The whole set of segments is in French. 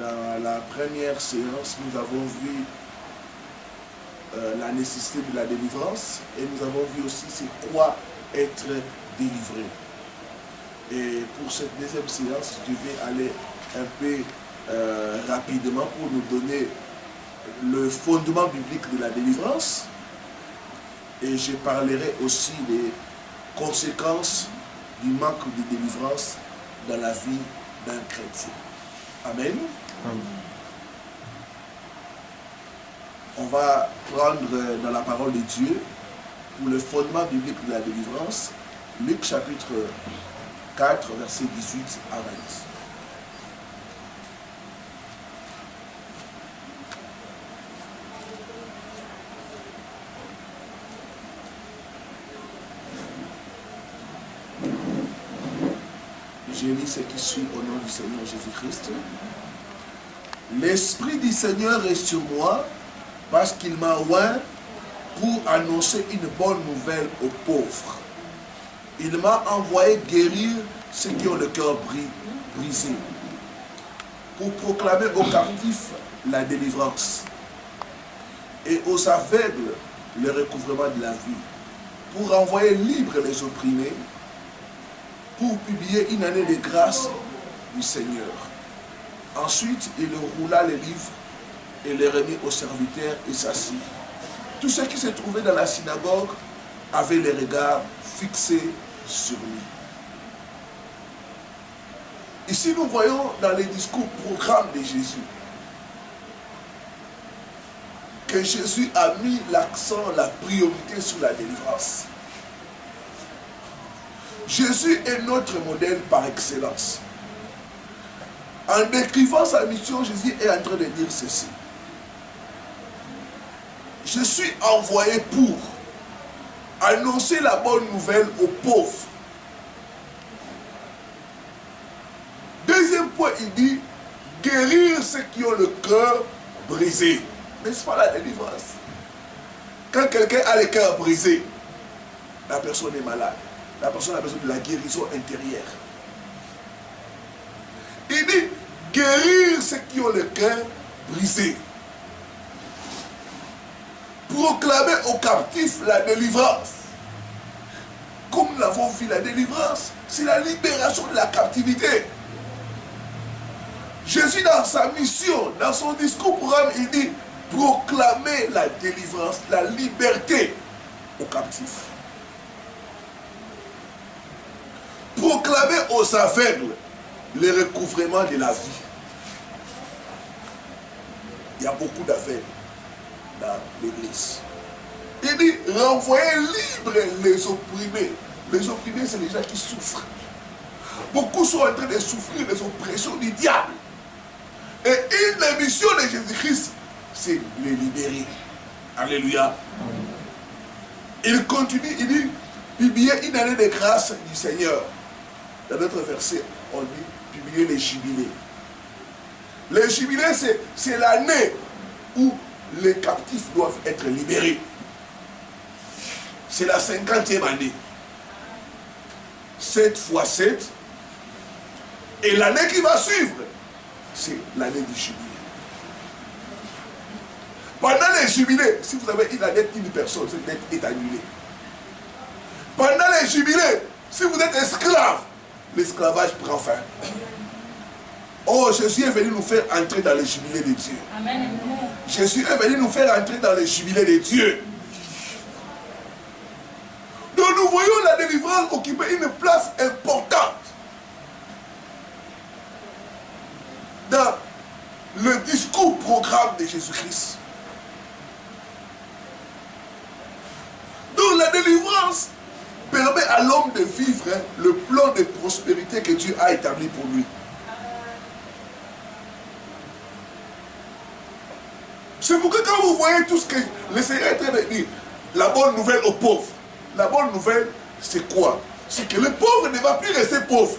Dans la première séance, nous avons vu la nécessité de la délivrance et nous avons vu aussi c'est quoi être délivré. Et pour cette deuxième séance, je vais aller un peu rapidement pour nous donner le fondement biblique de la délivrance et je parlerai aussi des conséquences du manque de délivrance dans la vie d'un chrétien. Amen. Amen. On va prendre dans la parole de Dieu pour le fondement biblique de la délivrance, Luc chapitre 4, versets 18 à 20. Je lis ce qui suit au nom du Seigneur Jésus-Christ. L'Esprit du Seigneur est sur moi parce qu'il m'a oint pour annoncer une bonne nouvelle aux pauvres. Il m'a envoyé guérir ceux qui ont le cœur brisé, pour proclamer aux captifs la délivrance et aux aveugles le recouvrement de la vie, pour envoyer libres les opprimés, pour publier une année de grâce du Seigneur. Ensuite, il roula les livres et les remit aux serviteurs et s'assit. Tous ceux qui se trouvaient dans la synagogue avaient les regards fixés sur lui. Ici, nous voyons dans les discours programme de Jésus que Jésus a mis l'accent, la priorité sur la délivrance. Jésus est notre modèle par excellence. En décrivant sa mission, Jésus est en train de dire ceci. Je suis envoyé pour annoncer la bonne nouvelle aux pauvres. Deuxième point, il dit guérir ceux qui ont le cœur brisé. N'est-ce pas la délivrance? Quand quelqu'un a le cœur brisé, la personne est malade. La personne a besoin de la guérison intérieure. Il dit guérir ceux qui ont le cœur brisé. Proclamer aux captifs la délivrance. Comme nous l'avons vu, la délivrance, c'est la libération de la captivité. Jésus, dans sa mission, dans son discours programme, il dit proclamer la délivrance, la liberté aux captifs. Proclamer aux aveugles le recouvrement de la vie. Il y a beaucoup d'aveugles dans l'église. Il dit renvoyer libre les opprimés. Les opprimés, c'est les gens qui souffrent. Beaucoup sont en train de souffrir des oppressions du diable. Et une des missions de Jésus-Christ, c'est les libérer. Alléluia. Il continue, il dit publier une année de grâce du Seigneur. Dans notre verset, on dit publier les jubilés. Les jubilés, c'est l'année où les captifs doivent être libérés. C'est la 50e année. 7 fois 7. Et l'année qui va suivre, c'est l'année du jubilé. Pendant les jubilés, si vous avez une dette d'une personne, cette dette est annulée. Pendant les jubilés, si vous êtes esclave, l'esclavage prend fin. Oh, Jésus est venu nous faire entrer dans les jubilés de Dieu. Amen. Jésus est venu nous faire entrer dans les jubilés de Dieu. Donc nous voyons la délivrance occuper une place importante dans le discours programme de Jésus-Christ. Donc la délivrance permet à l'homme de vivre le plan de prospérité que Dieu a établi pour lui. C'est pourquoi quand vous voyez tout ce que le Seigneur est en train de dire, la bonne nouvelle aux pauvres, la bonne nouvelle, c'est quoi? C'est que le pauvre ne va plus rester pauvre.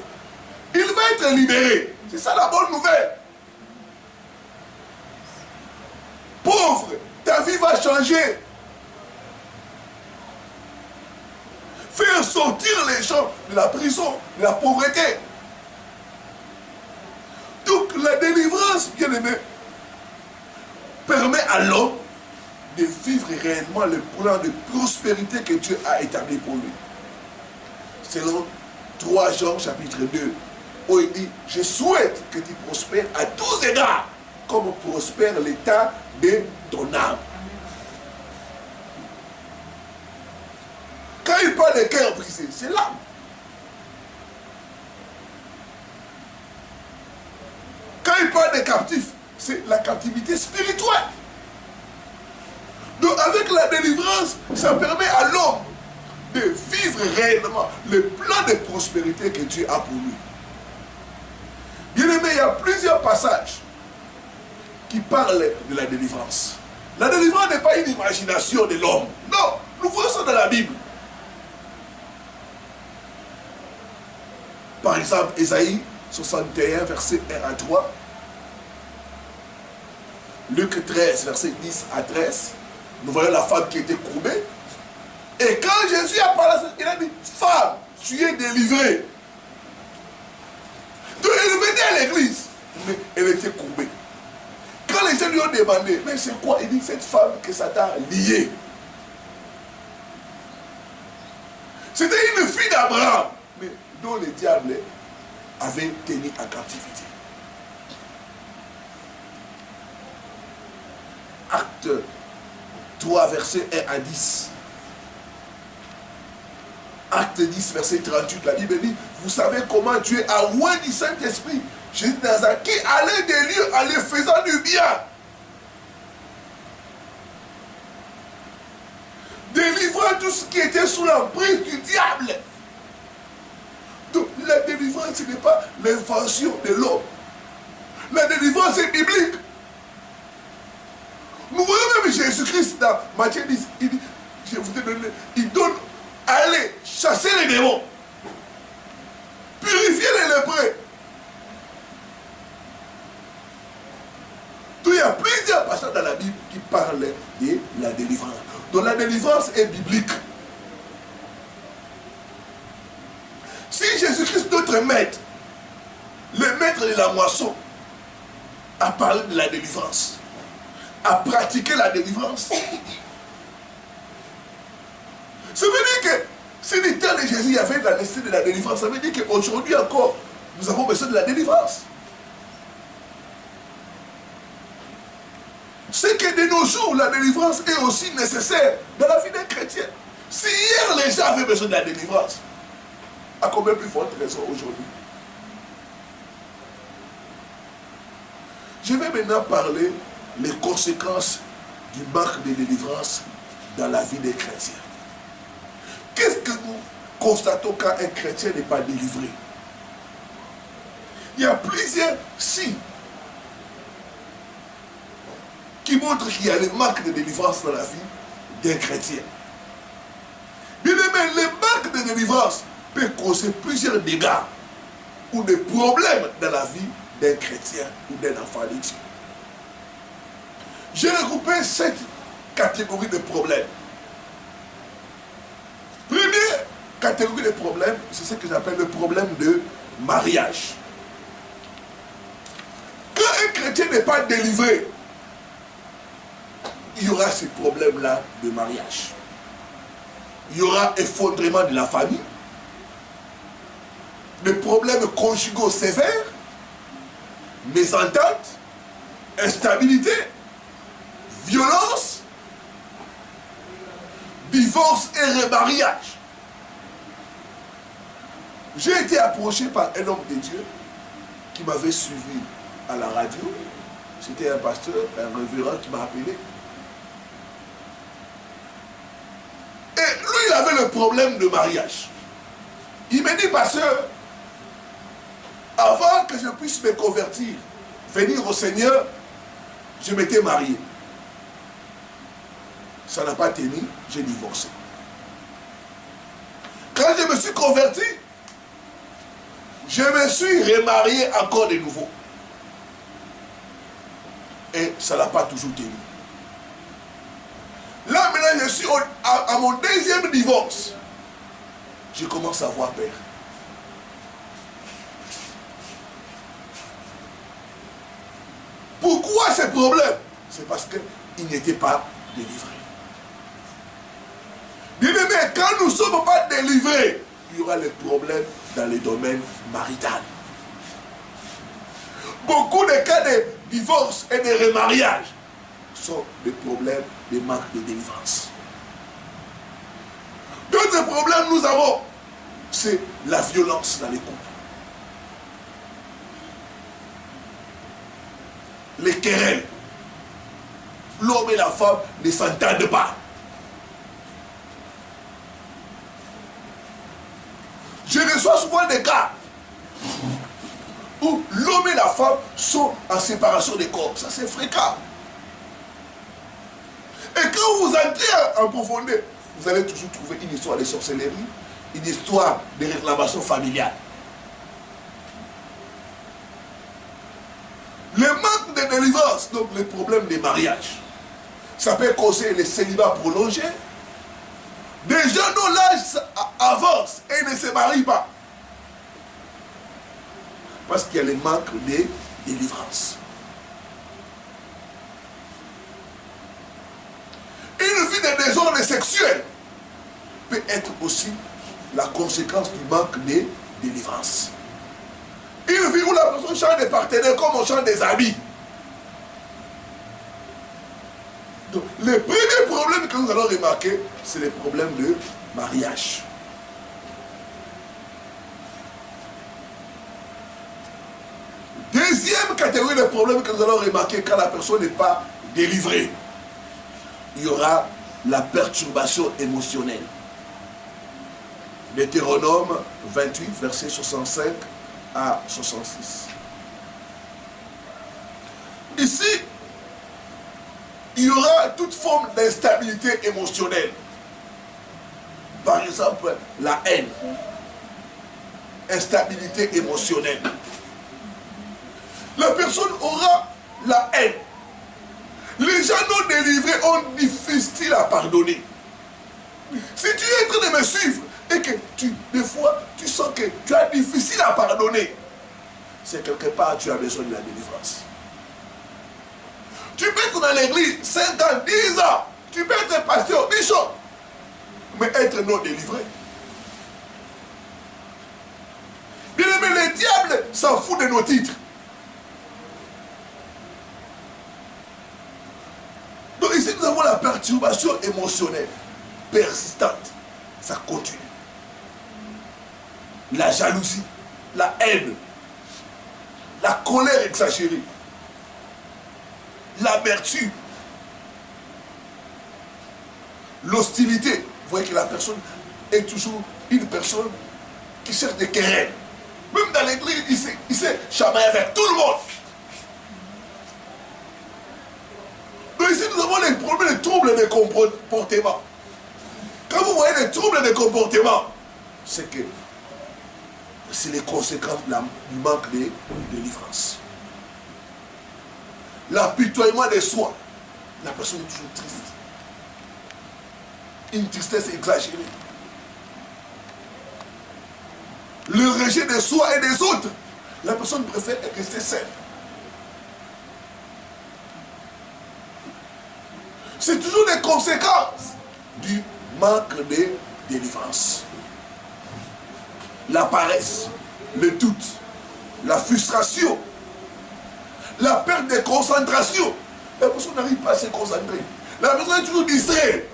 Il va être libéré. C'est ça la bonne nouvelle. Pauvre, ta vie va changer. Faire sortir les gens de la prison, de la pauvreté. Donc la délivrance délivrance, bien aimé, permet à l'homme de vivre réellement le plan de prospérité que Dieu a établi pour lui. Selon 3 Jean chapitre 2, où il dit, je souhaite que tu prospères à tous égards, comme prospère l'état de ton âme. Quand il parle de cœur brisé, c'est l'âme. Quand il parle de captifs, c'est la captivité spirituelle. Donc avec la délivrance, ça permet à l'homme de vivre réellement le plan de prospérité que Dieu a pour lui. Bien aimé, il y a plusieurs passages qui parlent de la délivrance. La délivrance n'est pas une imagination de l'homme. Non, nous voyons ça dans la Bible. Par exemple, Ésaïe 61, verset 1 à 3. Luc 13, verset 10 à 13. Nous voyons la femme qui était courbée. Et quand Jésus a parlé, il a dit, femme, tu es délivrée. Donc elle venait à l'église, mais elle était courbée. Quand les gens lui ont demandé, mais c'est quoi? Il dit, cette femme que Satan a liée. C'était une fille d'Abraham, mais dont le diable avait tenu en captivité. Acte 3, verset 1 à 10. Acte 10, verset 38, la Bible dit, vous savez comment Dieu a oint du Saint-Esprit Jésus de Nazareth, qui allait des lieux en les faisant du bien, délivrant tout ce qui était sous l'emprise du diable. Donc la délivrance, ce n'est pas l'invention de l'homme. La délivrance est biblique. Nous voyons même Jésus-Christ dans Matthieu 10, il dit, je vous ai donné, il donne, allez chasser les démons, purifier les lépreux. Donc il y a plusieurs passages dans la Bible qui parlent de la délivrance. Donc la délivrance est biblique. Si Jésus-Christ, notre maître, le maître de la moisson, a parlé de la délivrance, a pratiqué la délivrance, ça veut dire que si le temps de Jésus il y avait la nécessité de la délivrance, ça veut dire qu'aujourd'hui encore, nous avons besoin de la délivrance. C'est que de nos jours, la délivrance est aussi nécessaire dans la vie d'un chrétien. Si hier les gens avaient besoin de la délivrance, à combien plus forte raison aujourd'hui? Je vais maintenant parler des conséquences du manque de délivrance dans la vie des chrétiens. Qu'est-ce que nous constatons quand un chrétien n'est pas délivré? Il y a plusieurs signes qui montrent qu'il y a le manque de délivrance dans la vie d'un chrétien. Bien aimé, le manque de délivrance peut causer plusieurs dégâts ou des problèmes dans la vie d'un chrétien ou d'un enfant de Dieu. J'ai regroupé 7 catégories de problèmes. Première catégorie de problèmes, c'est ce que j'appelle le problème de mariage. Quand un chrétien n'est pas délivré, il y aura ces problèmes-là de mariage. Il y aura effondrement de la famille, des problèmes conjugaux sévères, mésentente, instabilité, violence, divorce et remariage. J'ai été approché par un homme de Dieu qui m'avait suivi à la radio. C'était un pasteur, un révérend qui m'a appelé. Et lui, il avait le problème de mariage. Il me dit, pasteur, avant que je puisse me convertir, venir au Seigneur, je m'étais marié. Ça n'a pas tenu, j'ai divorcé. Quand je me suis converti, je me suis remarié encore de nouveau. Et ça n'a pas toujours tenu. Là maintenant je suis à mon deuxième divorce. Je commence à avoir peur. Pourquoi ces problèmes? C'est parce qu'il n'était pas délivré. Bien-aimés, quand nous ne sommes pas délivrés, il y aura les problèmes dans les domaines maritaux. Beaucoup de cas de divorce et de remariage sont des problèmes de manque de délivrance. D'autres problèmes nous avons, c'est la violence dans les couples. Les querelles. L'homme et la femme ne s'entendent pas. Je reçois souvent des cas où l'homme et la femme sont en séparation des corps. Ça, c'est fréquent. Et quand vous entrez en profondeur, vous allez toujours trouver une histoire de sorcellerie, une histoire de réclamation familiale. Le manque de délivrance, donc les problèmes de mariage, ça peut causer les célibats prolongés. Des gens dont l'âge avance et ne se marient pas. Parce qu'il y a le manque de délivrance. Une vie de désordre sexuel peut être aussi la conséquence du manque de délivrance. Une vie où la personne change de partenaire comme on change des habits. Donc, les premiers problèmes que nous allons remarquer, c'est les problèmes de mariage. Deuxième catégorie de problèmes que nous allons remarquer quand la personne n'est pas délivrée, il y aura la perturbation émotionnelle. Deutéronome 28, versets 65 à 66. Ici, il y aura toute forme d'instabilité émotionnelle. Par exemple, la haine. Instabilité émotionnelle. La personne aura la haine. Les gens non délivrés ont difficile à pardonner. Si tu es en train de me suivre et que des fois, tu sens que tu as difficile à pardonner, c'est quelque part tu as besoin de la délivrance. Tu peux être dans l'église 5 ans, 10 ans, tu peux être pasteur, bishop, mais être non délivré. Bien aimé, le diable s'en fout de nos titres. Donc ici nous avons la perturbation émotionnelle persistante. Ça continue. La jalousie, la haine, la colère exagérée, l'amertume, l'hostilité. Vous voyez que la personne est toujours une personne qui cherche des querelles. Même dans l'église, il s'est chamaillé avec tout le monde. Donc ici, nous avons les problèmes de troubles de comportement. Quand vous voyez des troubles de comportement, c'est que c'est les conséquences du manque de délivrance. L'apitoiement de soi. La personne est toujours triste. Une tristesse exagérée. Le rejet de soi et des autres. La personne préfère rester seule. C'est toujours des conséquences du manque de délivrance. La paresse, le doute, la frustration, la perte de concentration. La personne n'arrive pas à se concentrer. La personne est toujours distraite.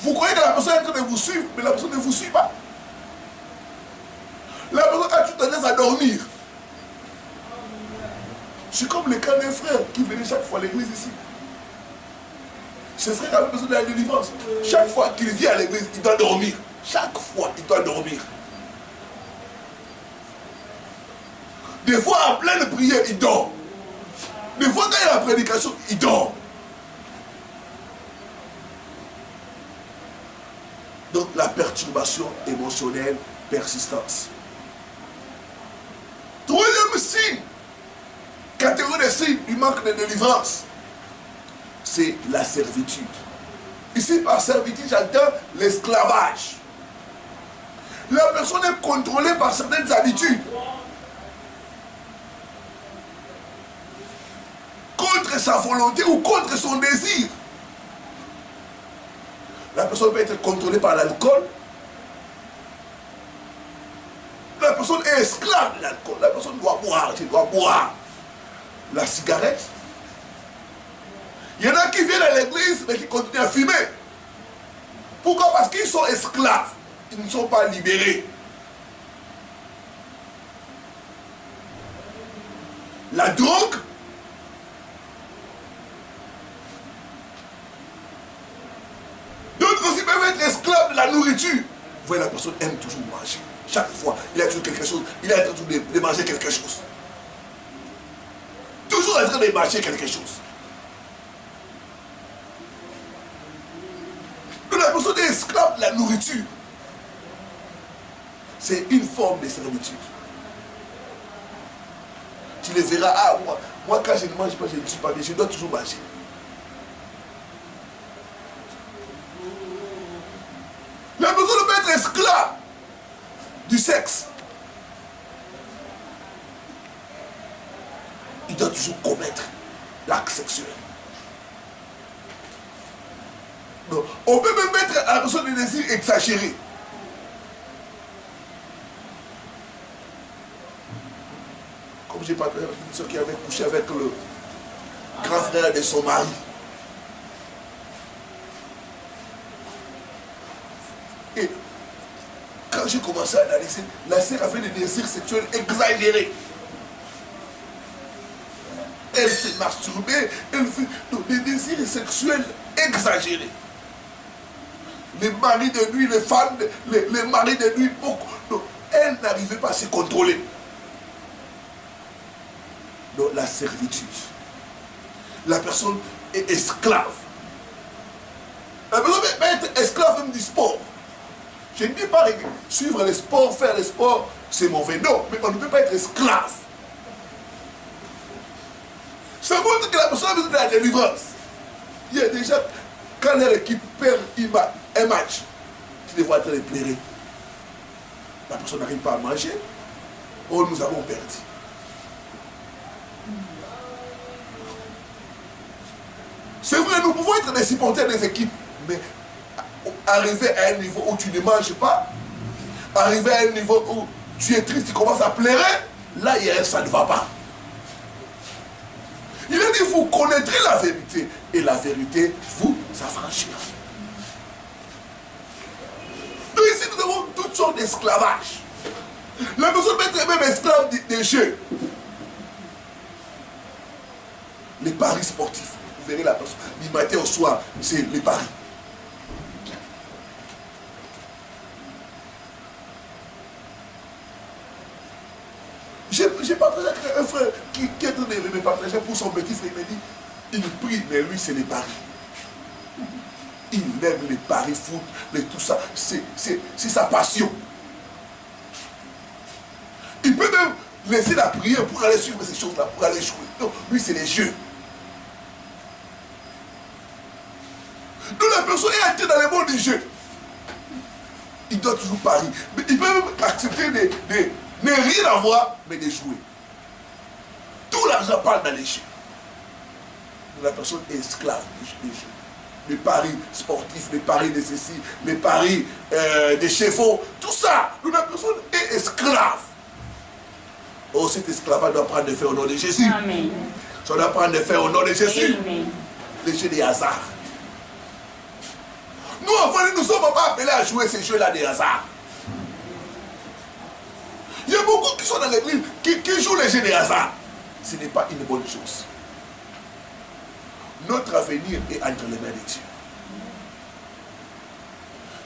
Vous croyez que la personne est en train de vous suivre, mais la personne ne vous suit pas. La personne a toute tendance à dormir. C'est comme le cas d'un frère qui venait chaque fois à l'église ici. Ce frère avait besoin de la délivrance. Chaque fois qu'il vient à l'église, il doit dormir. Chaque fois, il doit dormir. Des fois, en pleine prière, il dort. Des fois, quand il y a la prédication, il dort. Donc, la perturbation émotionnelle persistance. Troisième signe, catégorie de signes du manque de délivrance, c'est la servitude. Ici, par servitude, j'entends contre sa volonté ou contre son désir. La personne peut être contrôlée par l'alcool. La personne est esclave de l'alcool. La personne doit boire, tu dois boire. La cigarette. Il y en a qui viennent à l'église mais qui continuent à fumer. Pourquoi? Parce qu'ils sont esclaves. Ils ne sont pas libérés. La drogue. D'autres aussi peuvent être esclaves de la nourriture. Vous voyez, la personne aime toujours manger. Chaque fois, il a toujours quelque chose. Il est en train de manger quelque chose. Toujours en train de manger quelque chose. Donc la personne est esclave de la nourriture. C'est une forme de servitude. Tu les verras, ah, moi quand je ne mange pas, je ne suis pas bien, je dois toujours manger. La personne peut être esclave du sexe. Il doit toujours commettre l'acte sexuel. Donc, on peut même mettre à la personne des désirs exagérés. Comme j'ai parlé avec une soeur qui avait couché avec le grand frère de son mari. Et quand j'ai commencé à analyser, la sœur avait des désirs sexuels exagérés. Elle s'est masturbée, elle fait des désirs sexuels exagérés. Les maris de nuit, les femmes, les maris de nuit, beaucoup. Donc, elle n'arrivait pas à se contrôler. Donc, la servitude. La personne est esclave. La personne peut être esclave même du sport. Je ne dis pas suivre les sports, faire les sports, c'est mauvais. Non, mais on ne peut pas être esclave. Ça montre que la personne a besoin de la délivrance. Il y a déjà, quand leur équipe perd un match, tu les vois en train de pleurer. La personne n'arrive pas à manger. Oh, nous avons perdu. C'est vrai, nous pouvons être des supporters des équipes, mais arriver à un niveau où tu ne manges pas, arriver à un niveau où tu es triste, tu commences à pleurer, là, ça ne va pas. Il a dit, vous connaîtrez la vérité, et la vérité vous affranchira. Donc ici, nous avons toutes sortes d'esclavage. La personne peut être même esclave des jeux. Les paris sportifs. Vous verrez la personne, du matin au soir, c'est les paris. J'ai partagé avec un frère qui est en train de me partager pour son petit frère. Il me dit, il prie, mais lui, c'est les paris. Il aime les paris, foot, tout ça. C'est sa passion. Il peut même laisser la prière pour aller suivre ces choses-là, pour aller jouer. Non, lui, c'est les jeux. Donc la personne est entrée dans le monde du jeu. Il doit toujours parier. Mais il peut même accepter de ne rien avoir, mais de jouer. Tout l'argent parle dans les jeux. La personne est esclave des jeux. Les paris sportifs, les paris de ceci, les paris des chevaux, tout ça. Donc la personne est esclave. Oh, cet esclavage doit prendre de faire au nom de Jésus. Amen. Ça doit prendre de faire au nom de Jésus. Amen. Les jeux des hasards. Nous, enfants, nous ne sommes pas appelés à jouer ces jeux-là des hasards. Il y a beaucoup qui sont dans l'église qui jouent les jeux des hasards. Ce n'est pas une bonne chose. Notre avenir est entre les mains de Dieu.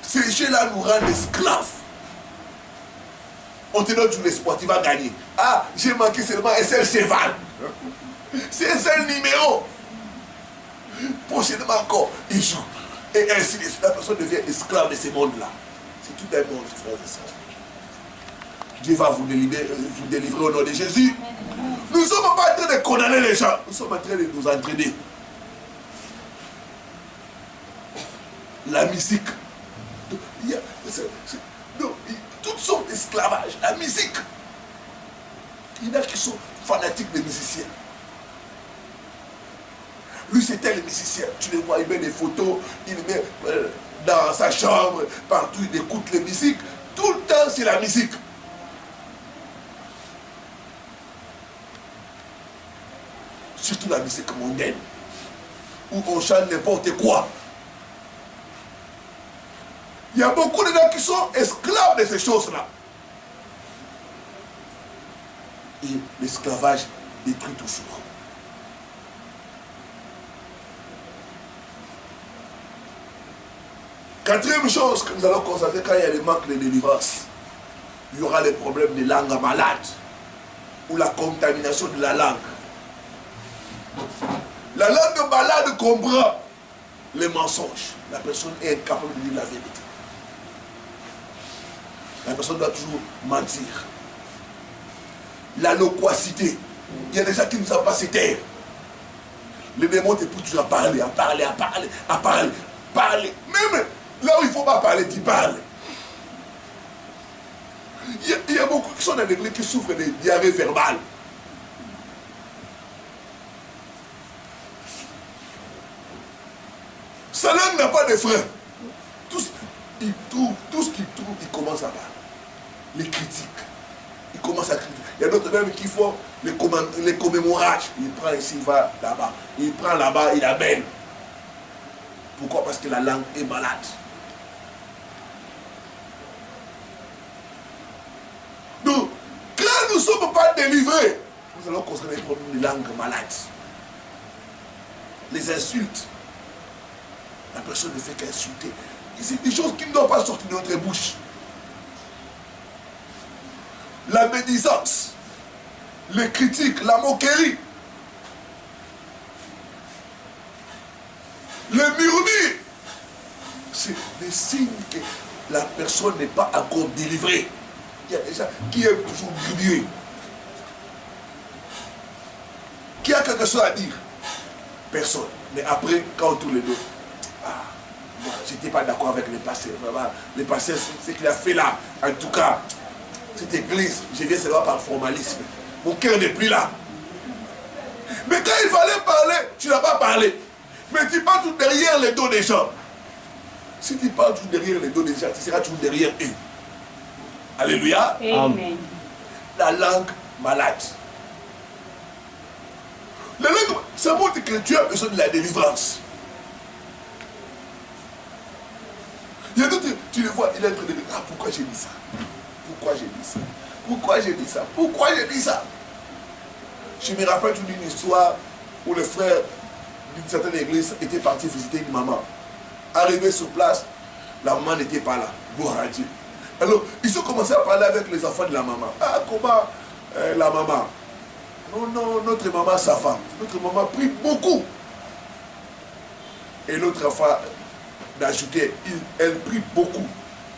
Ces jeux-là nous rendent esclaves. On te donne l'espoir, tu vas gagner. Ah, j'ai manqué seulement un seul cheval. C'est un seul numéro. Prochainement encore, il joue. Et ainsi de suite, la personne devient esclave de ce monde-là. C'est tout un monde, frères et sœurs. Dieu va vous délivrer au nom de Jésus. Nous ne sommes pas en train de condamner les gens. Nous sommes en train de nous entraîner. La musique. Il y a, toutes sortes d'esclavage. La musique. Il y en a qui sont fanatiques des musiciens. Lui, c'était le musicien. Tu le vois, il met des photos, il met dans sa chambre, partout, il écoute les musiques. Tout le temps, c'est la musique. Surtout la musique mondaine, où on chante n'importe quoi. Il y a beaucoup de gens qui sont esclaves de ces choses-là. Et l'esclavage détruit toujours. Quatrième chose que nous allons constater quand il y a le manque de délivrance, il y aura les problèmes de langue malade ou la contamination de la langue. La langue malade comprend les mensonges. La personne est incapable de dire la vérité. La personne doit toujours mentir. La loquacité. Il y a des gens qui ne savent pas se taire. Les démons te poussent toujours à parler, à parler, à parler, à parler, parler. Même là où il ne faut pas parler, tu parles. Il y a beaucoup qui sont dans l'église qui souffrent de diarrhée verbale. Sa langue n'a pas de frein. Tout ce qu'il trouve, il commence à parler. Les critiques. Il commence à critiquer. Il y a d'autres même qui font les commémorages. Il prend ici, il va là-bas. Il prend là-bas, il amène. Pourquoi? Parce que la langue est malade. Donc, quand nous ne sommes pas délivrés, nous allons constater des problèmes de langue malade. Les insultes. La personne ne fait qu'insulter. C'est des choses qui ne doivent pas sortir de notre bouche. La médisance, les critiques, la moquerie, le murmure, c'est des signes que la personne n'est pas encore délivrée. Il y a des gens qui aiment toujours murmurer. Qui a quelque chose à dire? Personne. Mais après, quand on tourne les dos, moi, je n'étais pas d'accord avec les pasteurs. Les pasteurs, ce qu'il a fait là, en tout cas, cette église, je viens seulement par formalisme. Mon cœur n'est plus là. Mais quand il fallait parler, tu n'as pas parlé. Mais tu parles tout derrière les dos des gens. Si tu parles tout derrière les dos des gens, tu seras tout derrière eux. Alléluia. Amen. La langue malade. La langue, ça montre que tu as besoin de la délivrance. Il y a d'autres, tu le vois, il est en train de dire, ah, pourquoi j'ai dit ça? Pourquoi j'ai dit ça? Pourquoi j'ai dit ça? Pourquoi j'ai dit ça? Je me rappelle d'une histoire où le frère d'une certaine église était parti visiter une maman. Arrivé sur place, la maman n'était pas là. Gloire à Dieu. Alors, ils ont commencé à parler avec les enfants de la maman. Ah, comment la maman? Non, non, notre maman, sa femme. Notre maman prie beaucoup. Et l'autre enfant d'ajouter, elle prie beaucoup,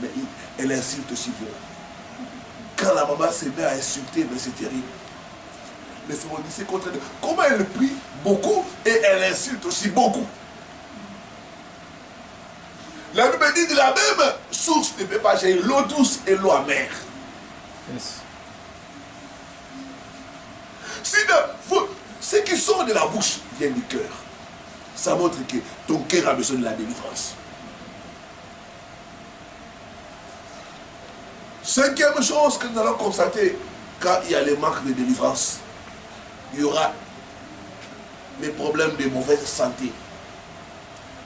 mais elle insulte aussi beaucoup. Quand la maman se met à insulter, mais c'est terrible. Mais c'est mon lycée contre elle. Comment elle prie beaucoup et elle insulte aussi beaucoup? La Bible dit de la même source ne peut pas gérer l'eau douce et l'eau amère. Yes. Ce qui sort de la bouche vient du cœur. Ça montre que ton cœur a besoin de la délivrance. Cinquième chose que nous allons constater quand il y a les manques de délivrance, il y aura les problèmes de mauvaise santé.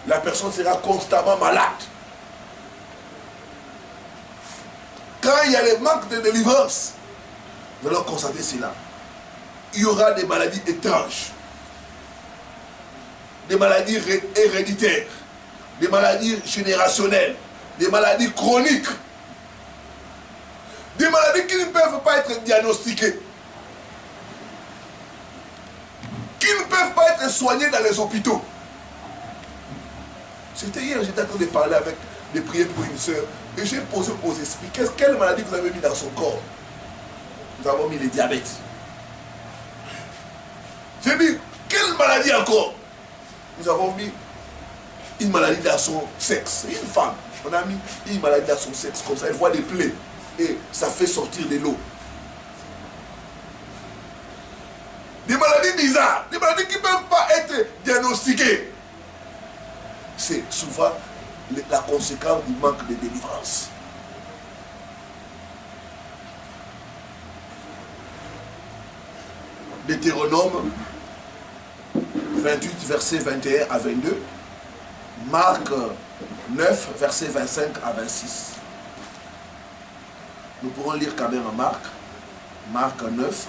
La personne sera constamment malade. Quand il y a les manques de délivrance, nous allons constater cela. Il y aura des maladies étranges, des maladies héréditaires, des maladies générationnelles, des maladies chroniques, des maladies qui ne peuvent pas être diagnostiquées, qui ne peuvent pas être soignées dans les hôpitaux. C'était hier, j'étais en train de parler de prier pour une soeur, et j'ai posé aux esprits, quelle maladie vous avez mis dans son corps? Nous avons mis le diabète. J'ai dit, quelle maladie encore? Nous avons mis une maladie dans son sexe. Une femme, on a mis une maladie dans son sexe, comme ça, elle voit des plaies, et ça fait sortir de l'eau. Des maladies maladies bizarres, des maladies qui ne peuvent pas être diagnostiquées. C'est souvent la conséquence du manque de délivrance. Deutéronome 28, versets 21 à 22. Marc 9, versets 25 à 26. Nous pourrons lire quand même Marc. Marc 9.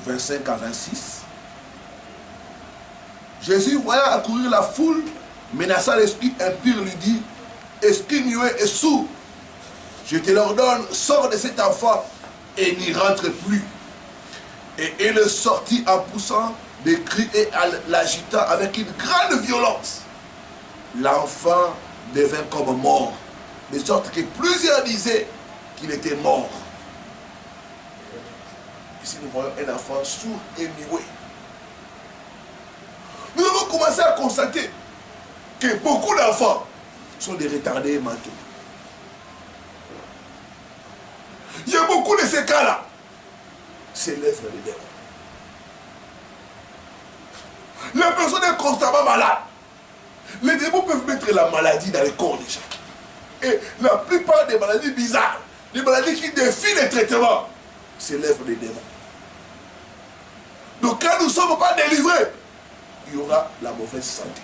« 25 à 26. Jésus, voyant accourir la foule, menaça l'esprit impur, lui dit, esprit muet et sourd, je te l'ordonne, sors de cet enfant et n'y rentre plus. Et il sortit en poussant des cris et l'agitant avec une grande violence. L'enfant devint comme mort, de sorte que plusieurs disaient qu'il était mort. Ici, nous voyons un enfant sourd et muet. Nous avons commencé à constater que beaucoup d'enfants sont des retardés mentaux. Il y a beaucoup de ces cas-là. C'est l'œuvre de démons. La personne est constamment malade. Les démons peuvent mettre la maladie dans le corps des gens. Et la plupart des maladies bizarres, les maladies qui défient les traitements, c'est l'œuvre des démons. Donc quand nous ne sommes pas délivrés, il y aura la mauvaise santé.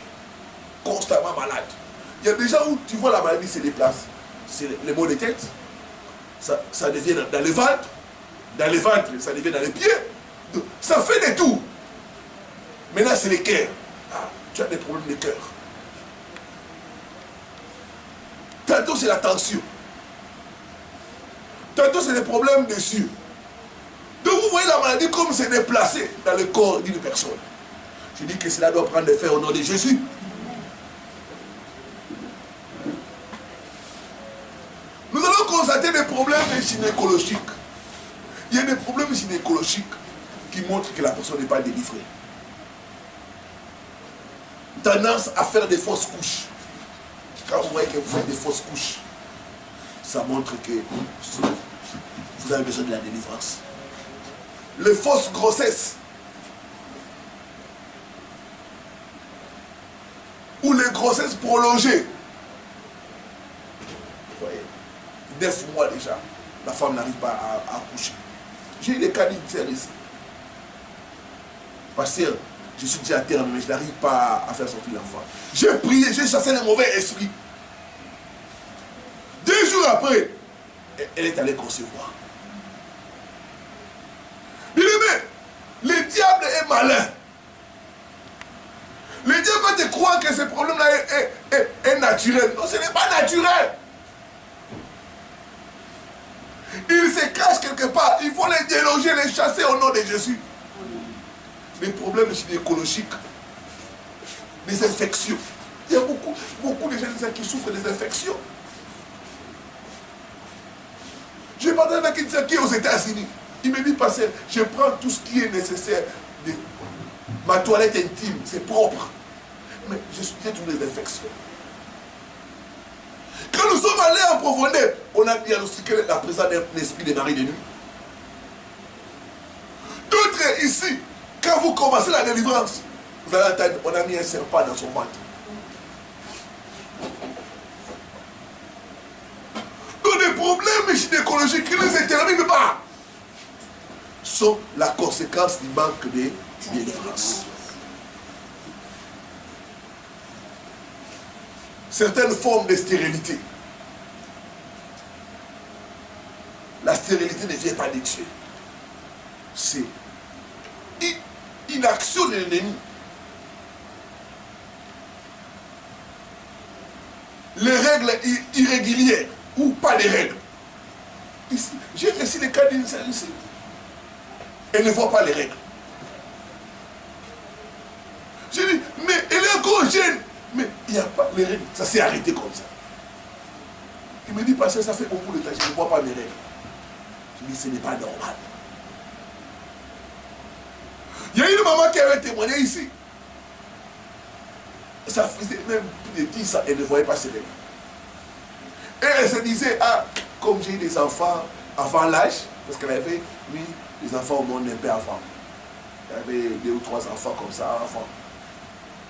Constamment malade. Il y a des gens où tu vois la maladie se déplace. C'est les maux de tête. Ça devient dans le ventre. Dans le ventre, ça devient dans les pieds. Donc, ça fait des tours. Maintenant, c'est le cœur. Ah, tu as des problèmes de cœur. Tantôt, c'est la tension. Tantôt, c'est des problèmes de sueur. Donc, vous voyez la maladie comme c'est déplacé dans le corps d'une personne. Je dis que cela doit prendre effet au nom de Jésus. Nous allons constater des problèmes gynécologiques. Il y a des problèmes gynécologiques qui montrent que la personne n'est pas délivrée. Tendance à faire des fausses couches. Quand vous voyez que vous faites des fausses couches, ça montre que vous avez besoin de la délivrance. Les fausses grossesses. Ou les grossesses prolongées. Vous voyez, 9 mois déjà, la femme n'arrive pas à accoucher. J'ai eu des cas d'une sœur ici. Pasteur, je suis déjà à terme, mais je n'arrive pas à faire sortir l'enfant. J'ai prié, j'ai chassé les mauvais esprits. 2 jours après, elle est allée concevoir. Bien-aimé, le diable est malin. Le diable va te croire que ce problème-là est naturel. Non, ce n'est pas naturel. Il se cache quelque part. Il faut les déloger, les chasser au nom de Jésus. Les problèmes gynécologiques, les infections. Il y a beaucoup de gens qui souffrent des infections. J'ai parlé avec quelqu'un qui est aux États-Unis. Il me dit, pasteur, je prends tout ce qui est nécessaire. Ma toilette intime, c'est propre. Mais j'ai toutes les infections. Quand nous sommes allés en profondeur, on a diagnostiqué la présence d'un esprit de mari de nuit. D'autres ici, quand vous commencez la délivrance, vous allez entendre, on a mis un serpent dans son ventre. Donc des problèmes gynécologiques qui ne se terminent pas sont la conséquence du manque de délivrance. Certaines formes de stérilité. La stérilité ne vient pas de Dieu. C'est une action de l'ennemi. Les règles irrégulières ou pas de règles. J'ai laissé le cas d'une sœur ici. Elle ne voit pas les règles. J'ai dit, mais elle est encore jeune. Mais il n'y a pas les règles. Ça s'est arrêté comme ça. Il me dit, parce que ça fait beaucoup de temps, je ne vois pas mes règles. Je dis, ce n'est pas normal. Il y a une maman qui avait témoigné ici. Ça faisait même plus de 10 ans, elle ne voyait pas ses règles. Et elle se disait, ah, comme j'ai eu des enfants avant l'âge, parce qu'elle avait mis des enfants au monde un peu avant. Il y avait 2 ou 3 enfants comme ça avant.